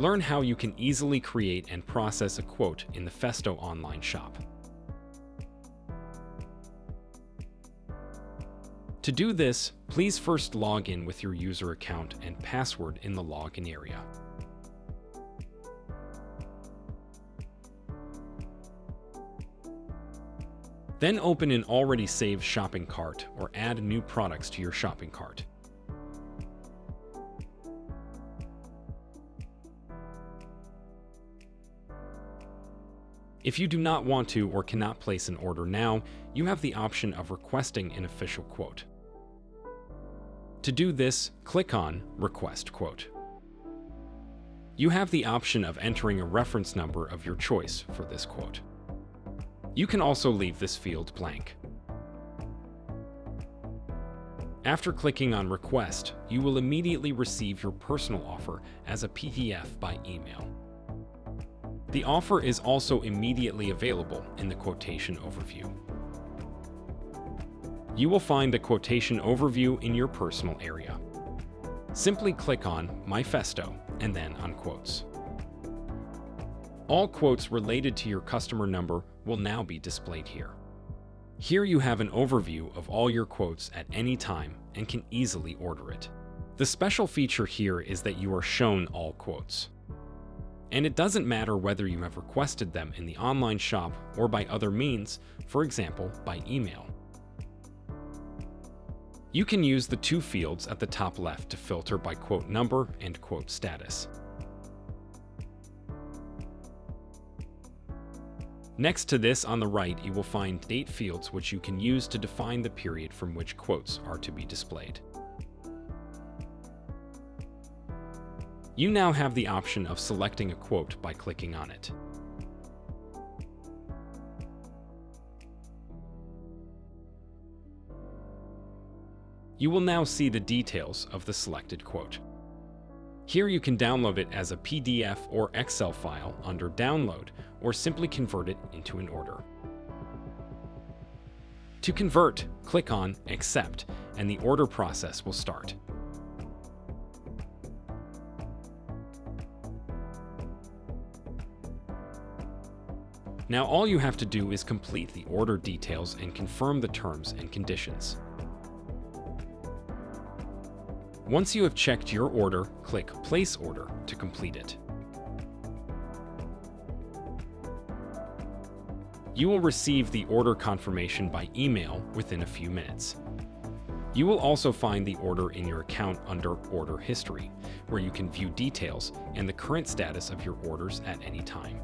Learn how you can easily create and process a quote in the Festo online shop. To do this, please first log in with your user account and password in the login area. Then open an already saved shopping cart or add new products to your shopping cart. If you do not want to or cannot place an order now, you have the option of requesting an official quote. To do this, click on Request Quote. You have the option of entering a reference number of your choice for this quote. You can also leave this field blank. After clicking on Request, you will immediately receive your personal offer as a PDF by email. The offer is also immediately available in the quotation overview. You will find the quotation overview in your personal area. Simply click on My Festo and then on Quotes. All quotes related to your customer number will now be displayed here. Here you have an overview of all your quotes at any time and can easily order it. The special feature here is that you are shown all quotes. And it doesn't matter whether you have requested them in the online shop or by other means, for example, by email. You can use the two fields at the top left to filter by quote number and quote status. Next to this on the right, you will find date fields which you can use to define the period from which quotes are to be displayed. You now have the option of selecting a quote by clicking on it. You will now see the details of the selected quote. Here you can download it as a PDF or Excel file under Download, or simply convert it into an order. To convert, click on Accept, and the order process will start. Now all you have to do is complete the order details and confirm the terms and conditions. Once you have checked your order, click Place Order to complete it. You will receive the order confirmation by email within a few minutes. You will also find the order in your account under Order History, where you can view details and the current status of your orders at any time.